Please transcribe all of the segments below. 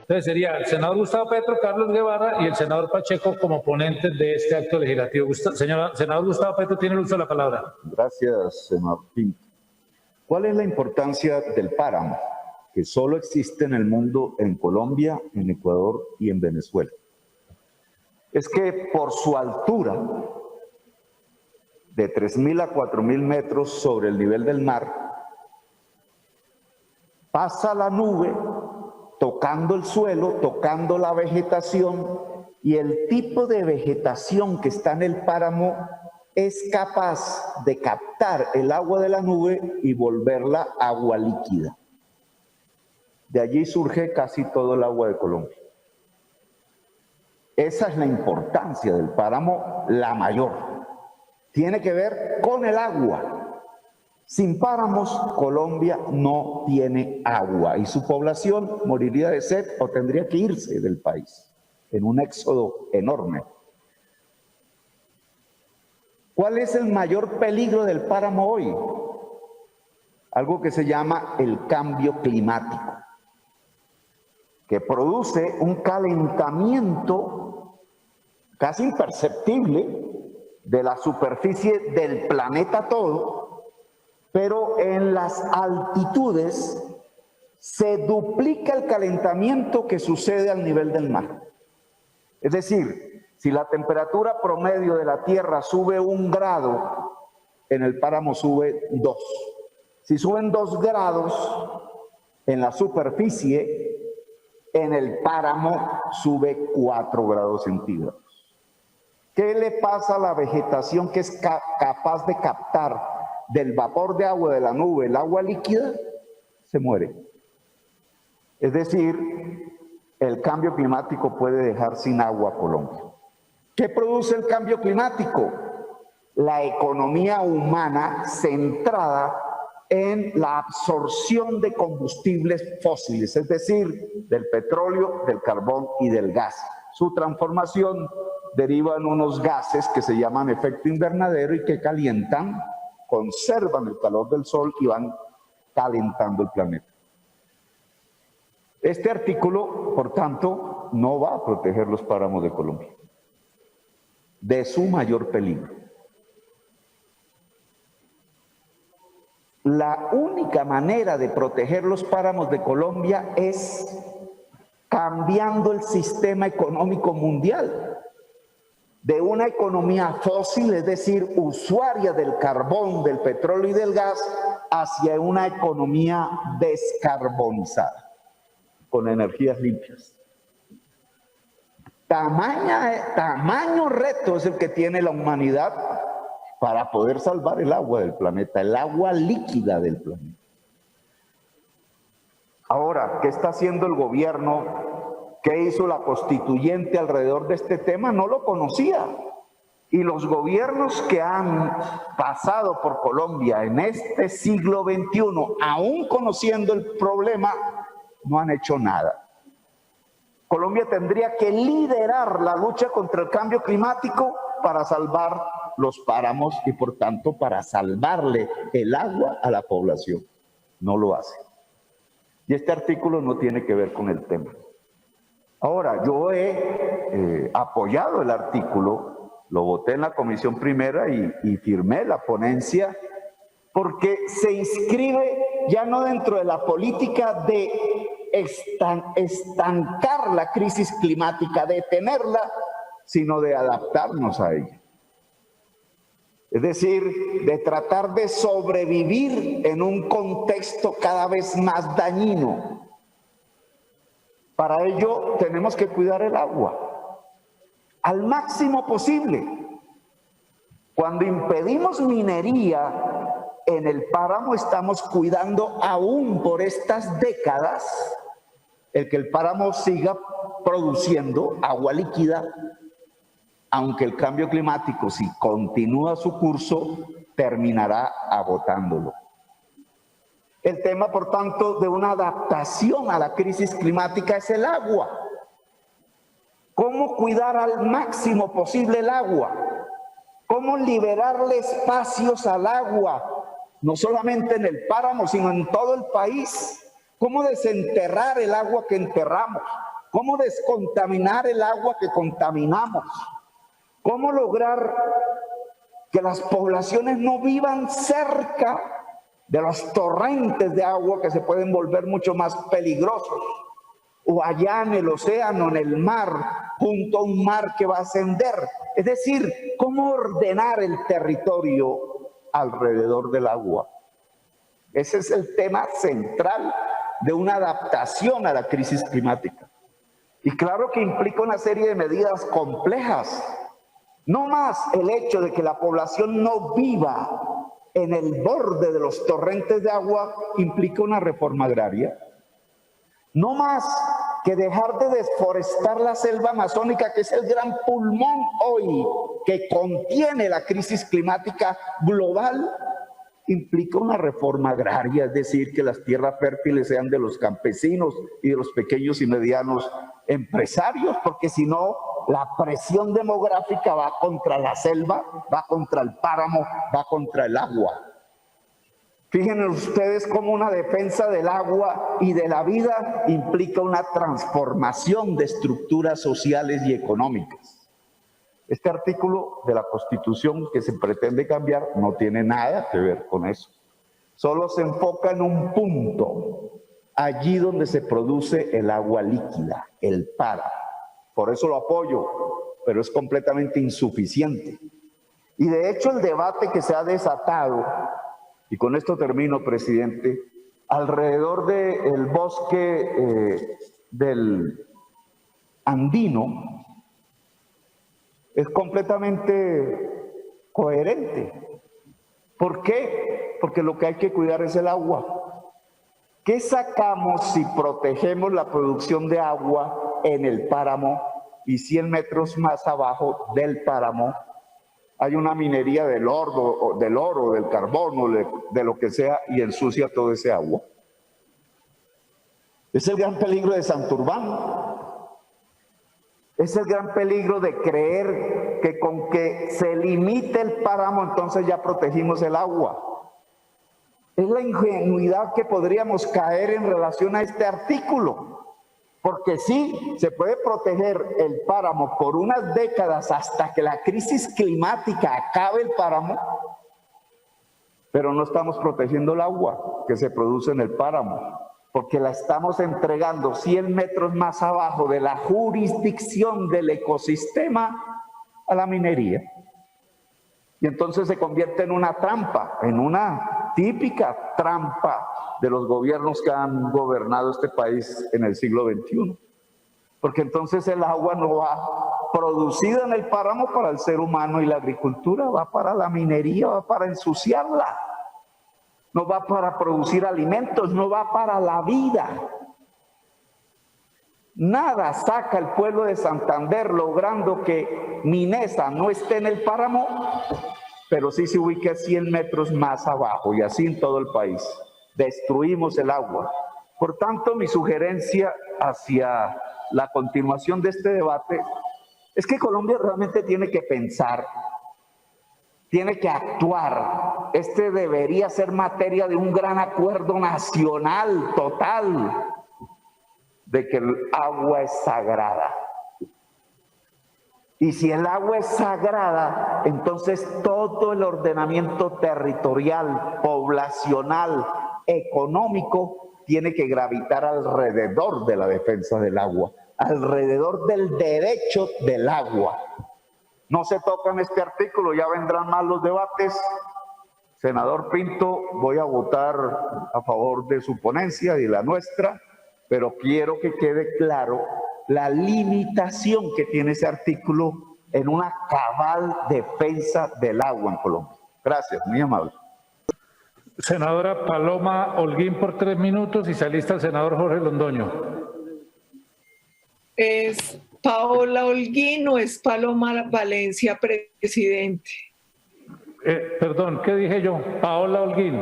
Entonces sería el senador Gustavo Petro, Carlos Guevara y el senador Pacheco como ponentes de este acto legislativo. Senador Gustavo Petro tiene el uso de la palabra. Gracias, senador Pinto. ¿Cuál es la importancia del páramo? Que solo existe en el mundo en Colombia, en Ecuador y en Venezuela. Es que por su altura, de 3.000 a 4.000 metros sobre el nivel del mar, pasa la nube tocando el suelo, tocando la vegetación, y el tipo de vegetación que está en el páramo es capaz de captar el agua de la nube y volverla agua líquida. De allí surge casi todo el agua de Colombia. Esa es la importancia del páramo, la mayor. Tiene que ver con el agua. Sin páramos, Colombia no tiene agua y su población moriría de sed o tendría que irse del país en un éxodo enorme. ¿Cuál es el mayor peligro del páramo hoy? Algo que se llama el cambio climático, que produce un calentamiento casi imperceptible de la superficie del planeta todo, pero en las altitudes se duplica el calentamiento que sucede al nivel del mar. Es decir, si la temperatura promedio de la Tierra sube 1 grado, en el páramo sube 2. Si suben 2 grados en la superficie, en el páramo sube 4 grados centígrados. ¿Qué le pasa a la vegetación que es capaz de captar del vapor de agua de la nube el agua líquida? Se muere. Es decir, el cambio climático puede dejar sin agua a Colombia. ¿Qué produce el cambio climático? La economía humana centrada en la absorción de combustibles fósiles, es decir, del petróleo, del carbón y del gas. Su transformación deriva en unos gases que se llaman efecto invernadero y que calientan, conservan el calor del sol y van calentando el planeta. Este artículo, por tanto, no va a proteger los páramos de Colombia de su mayor peligro. La única manera de proteger los páramos de Colombia es cambiando el sistema económico mundial de una economía fósil, es decir, usuaria del carbón, del petróleo y del gas, hacia una economía descarbonizada, con energías limpias. Tamaño reto es el que tiene la humanidad para poder salvar el agua del planeta, el agua líquida del planeta. Ahora, ¿qué está haciendo el gobierno? ¿Qué hizo la constituyente alrededor de este tema? No lo conocía. Y los gobiernos que han pasado por Colombia en este siglo XXI, aún conociendo el problema, no han hecho nada. Colombia tendría que liderar la lucha contra el cambio climático para salvar los páramos y por tanto para salvarle el agua a la población. No lo hace. Y este artículo no tiene que ver con el tema. Ahora, yo he apoyado el artículo, lo voté en la comisión primera y firmé la ponencia porque se inscribe ya no dentro de la política de estancar la crisis climática, detenerla, sino de adaptarnos a ella. Es decir, de tratar de sobrevivir en un contexto cada vez más dañino. Para ello tenemos que cuidar el agua al máximo posible. Cuando impedimos minería en el páramo, estamos cuidando aún por estas décadas el que el páramo siga produciendo agua líquida, aunque el cambio climático, si continúa su curso, terminará agotándolo. El tema, por tanto, de una adaptación a la crisis climática es el agua. ¿Cómo cuidar al máximo posible el agua? ¿Cómo liberarle espacios al agua? No solamente en el páramo, sino en todo el país. ¿Cómo desenterrar el agua que enterramos? cómo descontaminar el agua que contaminamos, cómo lograr que las poblaciones no vivan cerca de los torrentes de agua que se pueden volver mucho más peligrosos, o allá en el océano, en el mar, junto a un mar que va a ascender. Es decir, cómo ordenar el territorio alrededor del agua. Ese es el tema central de una adaptación a la crisis climática. Y claro que implica una serie de medidas complejas. No más el hecho de que la población no viva en el borde de los torrentes de agua implica una reforma agraria. No más que dejar de desforestar la selva amazónica, que es el gran pulmón hoy que contiene la crisis climática global, implica una reforma agraria, es decir, que las tierras fértiles sean de los campesinos y de los pequeños y medianos empresarios, porque si no, la presión demográfica va contra la selva, va contra el páramo, va contra el agua. Fíjense ustedes cómo una defensa del agua y de la vida implica una transformación de estructuras sociales y económicas. Este artículo de la Constitución que se pretende cambiar no tiene nada que ver con eso. Solo se enfoca en un punto, allí donde se produce el agua líquida, el páramo. Por eso lo apoyo, pero es completamente insuficiente. Y de hecho el debate que se ha desatado, y con esto termino, presidente, alrededor del bosque del andino, es completamente coherente. ¿Por qué? Porque lo que hay que cuidar es el agua. ¿Qué sacamos si protegemos la producción de agua en el páramo y 100 metros más abajo del páramo hay una minería del oro, del carbón, de lo que sea, y ensucia todo ese agua? Es el gran peligro de Santurbán. Es el gran peligro de creer que con que se limite el páramo, entonces ya protegimos el agua. Es la ingenuidad que podríamos caer en relación a este artículo. Porque sí, se puede proteger el páramo por unas décadas hasta que la crisis climática acabe el páramo, pero no estamos protegiendo el agua que se produce en el páramo, porque la estamos entregando 100 metros más abajo de la jurisdicción del ecosistema a la minería. Y entonces se convierte en una trampa, en una típica trampa de los gobiernos que han gobernado este país en el siglo XXI. Porque entonces el agua no va producida en el páramo para el ser humano y la agricultura, va para la minería, va para ensuciarla. No va para producir alimentos, no va para la vida. Nada saca el pueblo de Santander logrando que Minesa no esté en el páramo, pero sí se ubica 100 metros más abajo, y así en todo el país. Destruimos el agua. Por tanto, mi sugerencia hacia la continuación de este debate es que Colombia realmente tiene que pensar, tiene que actuar. Este debería ser materia de un gran acuerdo nacional total de que el agua es sagrada. Y si el agua es sagrada, entonces todo el ordenamiento territorial, poblacional, económico, tiene que gravitar alrededor de la defensa del agua, alrededor del derecho del agua. No se toca en este artículo, ya vendrán más los debates. Senador Pinto, voy a votar a favor de su ponencia y la nuestra, pero quiero que quede claro la limitación que tiene ese artículo en una cabal defensa del agua en Colombia. Gracias, muy amable. Senadora Paloma Holguín por 3 minutos y se alista el senador Jorge Londoño. ¿Es Paola Holguín o es Paloma Valencia, presidente? Perdón, ¿qué dije yo? Paola Holguín.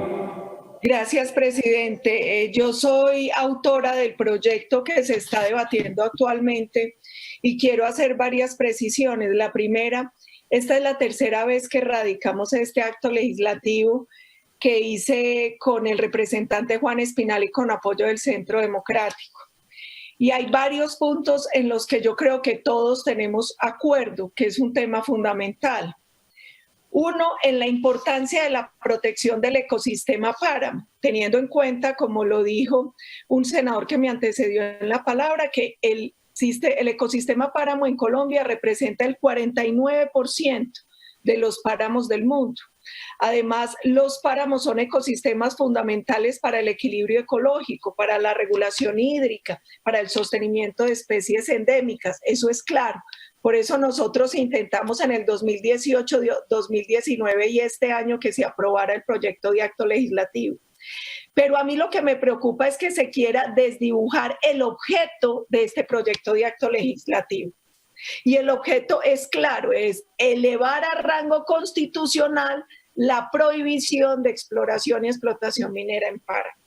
Gracias, presidente. Yo soy autora del proyecto que se está debatiendo actualmente y quiero hacer varias precisiones. La primera, esta es la tercera vez que radicamos este acto legislativo que hice con el representante Juan Espinal y con apoyo del Centro Democrático. Y hay varios puntos en los que yo creo que todos tenemos acuerdo, que es un tema fundamental. Uno, en la importancia de la protección del ecosistema páramo, teniendo en cuenta, como lo dijo un senador que me antecedió en la palabra, que el ecosistema páramo en Colombia representa el 49% de los páramos del mundo. Además, los páramos son ecosistemas fundamentales para el equilibrio ecológico, para la regulación hídrica, para el sostenimiento de especies endémicas, eso es claro. Por eso nosotros intentamos en el 2018, 2019 y este año que se aprobara el proyecto de acto legislativo. Pero a mí lo que me preocupa es que se quiera desdibujar el objeto de este proyecto de acto legislativo. Y el objeto es claro, es elevar a rango constitucional la prohibición de exploración y explotación minera en páramo,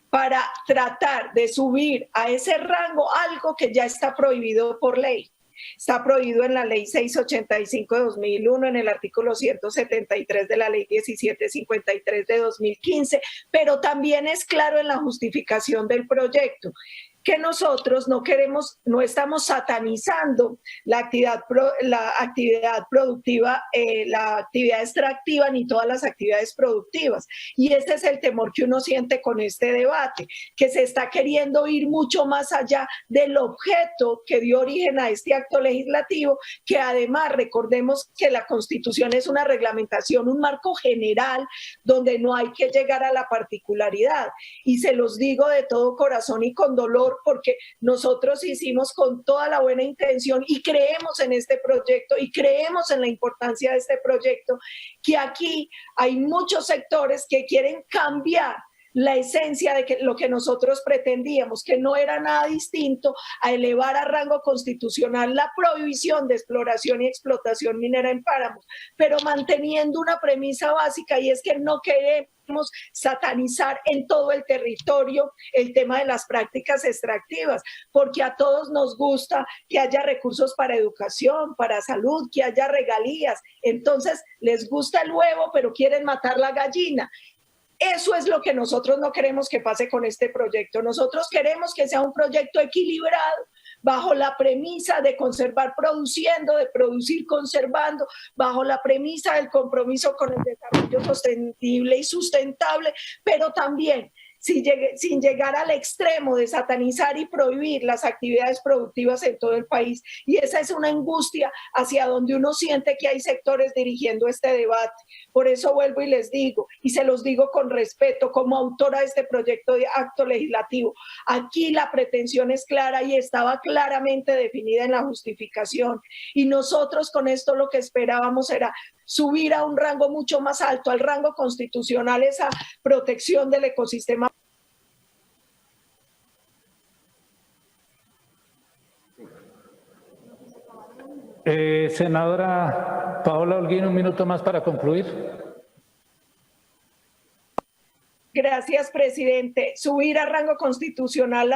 para tratar de subir a ese rango algo que ya está prohibido por ley. Está prohibido en la ley 685 de 2001, en el artículo 173 de la ley 1753 de 2015, pero también es claro en la justificación del proyecto que nosotros no estamos satanizando la actividad productiva, la actividad extractiva ni todas las actividades productivas. Y este es el temor que uno siente con este debate, que se está queriendo ir mucho más allá del objeto que dio origen a este acto legislativo, que además recordemos que la Constitución es una reglamentación, un marco general donde no hay que llegar a la particularidad. Y se los digo de todo corazón y con dolor, porque nosotros hicimos con toda la buena intención y creemos en este proyecto y creemos en la importancia de este proyecto, que aquí hay muchos sectores que quieren cambiar la esencia de lo que nosotros pretendíamos, que no era nada distinto a elevar a rango constitucional la prohibición de exploración y explotación minera en páramos, pero manteniendo una premisa básica, y es que no queremos satanizar en todo el territorio el tema de las prácticas extractivas, porque a todos nos gusta que haya recursos para educación, para salud, que haya regalías. Entonces les gusta el huevo, pero quieren matar la gallina. Eso es lo que nosotros no queremos que pase con este proyecto. Nosotros queremos que sea un proyecto equilibrado, bajo la premisa de conservar produciendo, de producir conservando, bajo la premisa del compromiso con el desarrollo sostenible y sustentable, pero también sin llegar al extremo de satanizar y prohibir las actividades productivas en todo el país. Y esa es una angustia hacia donde uno siente que hay sectores dirigiendo este debate. Por eso vuelvo y les digo, y se los digo con respeto, como autora de este proyecto de acto legislativo, aquí la pretensión es clara y estaba claramente definida en la justificación. Y nosotros con esto lo que esperábamos era subir a un rango mucho más alto, al rango constitucional, esa protección del ecosistema. Senadora Paola Holguín, un minuto más para concluir. Gracias, presidente. Subir a rango constitucional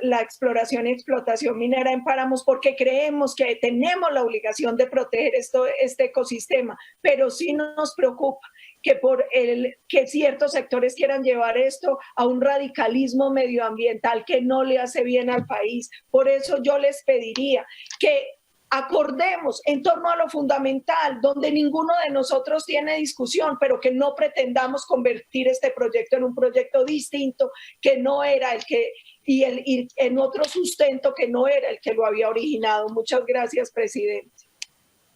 la exploración y explotación minera en páramos, porque creemos que tenemos la obligación de proteger este ecosistema, pero sí nos preocupa que ciertos sectores quieran llevar esto a un radicalismo medioambiental que no le hace bien al país. Por eso yo les pediría que acordemos en torno a lo fundamental, donde ninguno de nosotros tiene discusión, pero que no pretendamos convertir este proyecto en un proyecto distinto que no era el que, y en otro sustento que no era el que lo había originado. Muchas gracias, presidente.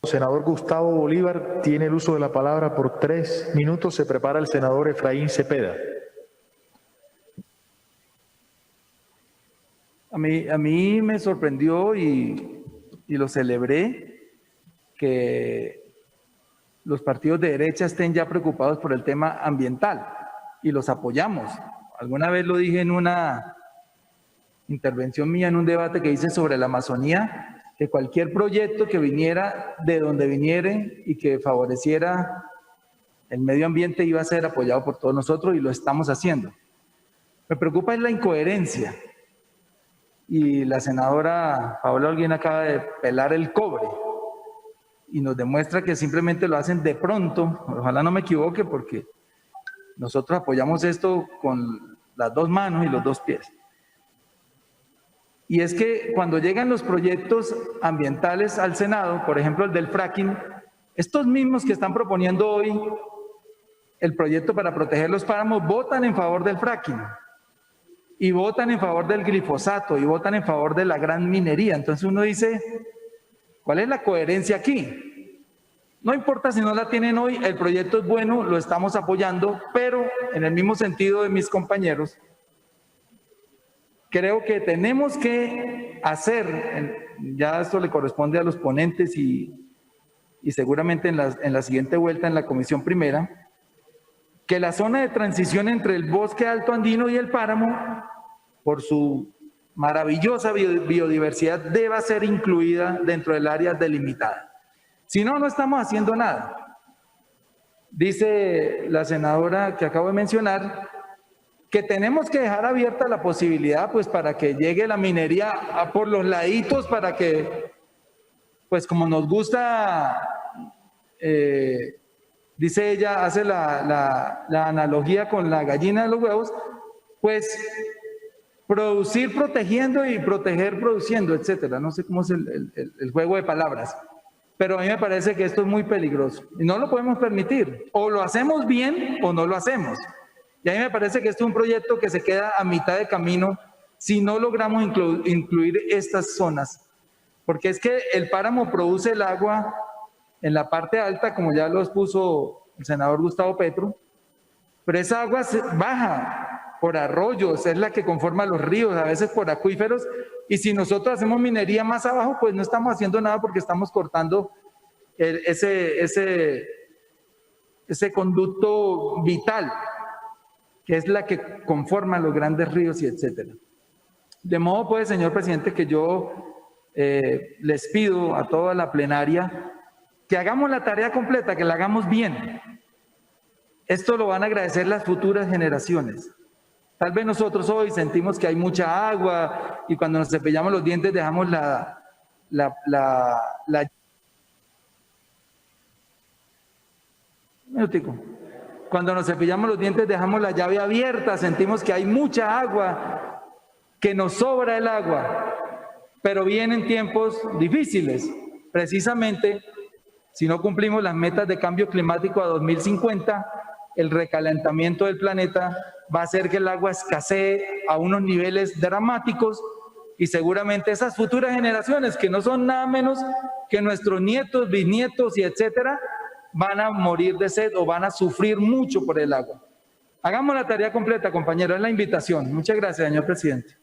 Senador Gustavo Bolívar tiene el uso de la palabra por 3 minutos. Se prepara el senador Efraín Cepeda. A mí me sorprendió y lo celebré que los partidos de derecha estén ya preocupados por el tema ambiental y los apoyamos. Alguna vez lo dije en una intervención mía en un debate que hice sobre la Amazonía, que cualquier proyecto que viniera de donde viniere y que favoreciera el medio ambiente iba a ser apoyado por todos nosotros y lo estamos haciendo. Me preocupa es la incoherencia. Y la senadora Paola Holguín acaba de pelar el cobre y nos demuestra que simplemente lo hacen de pronto. Ojalá no me equivoque, porque nosotros apoyamos esto con las 2 manos y los 2 pies. y es que cuando llegan los proyectos ambientales al Senado, por ejemplo el del fracking, estos mismos que están proponiendo hoy el proyecto para proteger los páramos votan en favor del fracking y votan en favor del glifosato y votan en favor de la gran minería. Entonces uno dice, ¿cuál es la coherencia aquí? No importa si no la tienen hoy, el proyecto es bueno, lo estamos apoyando, pero en el mismo sentido de mis compañeros, creo que tenemos que hacer, ya esto le corresponde a los ponentes y seguramente en la siguiente vuelta en la comisión primera, que la zona de transición entre el bosque alto andino y el páramo, por su maravillosa biodiversidad, deba ser incluida dentro del área delimitada. Si no, no estamos haciendo nada. Dice la senadora que acabo de mencionar que tenemos que dejar abierta la posibilidad, pues, para que llegue la minería por los laditos, para que, pues, como nos gusta, dice ella, hace la analogía con la gallina de los huevos, pues, producir protegiendo y proteger produciendo, etcétera. No sé cómo es el juego de palabras, pero a mí me parece que esto es muy peligroso y no lo podemos permitir. O lo hacemos bien o no lo hacemos. Y a mí me parece que esto es un proyecto que se queda a mitad de camino si no logramos incluir estas zonas. Porque es que el páramo produce el agua en la parte alta, como ya lo expuso el senador Gustavo Petro, pero esa agua baja por arroyos, es la que conforma los ríos, a veces por acuíferos, y si nosotros hacemos minería más abajo, pues no estamos haciendo nada porque estamos cortando ese conducto vital, que es la que conforma los grandes ríos y etcétera. De modo, pues, señor presidente, que yo les pido a toda la plenaria que hagamos la tarea completa, que la hagamos bien. Esto lo van a agradecer las futuras generaciones. Tal vez nosotros hoy sentimos que hay mucha agua y cuando nos cepillamos los dientes dejamos un minutico. Cuando nos cepillamos los dientes dejamos la llave abierta, sentimos que hay mucha agua, que nos sobra el agua, pero vienen tiempos difíciles. Precisamente, si no cumplimos las metas de cambio climático a 2050, el recalentamiento del planeta va a hacer que el agua escasee a unos niveles dramáticos y seguramente esas futuras generaciones, que no son nada menos que nuestros nietos, bisnietos y etcétera, van a morir de sed o van a sufrir mucho por el agua. Hagamos la tarea completa, compañeros, es la invitación. Muchas gracias, señor presidente.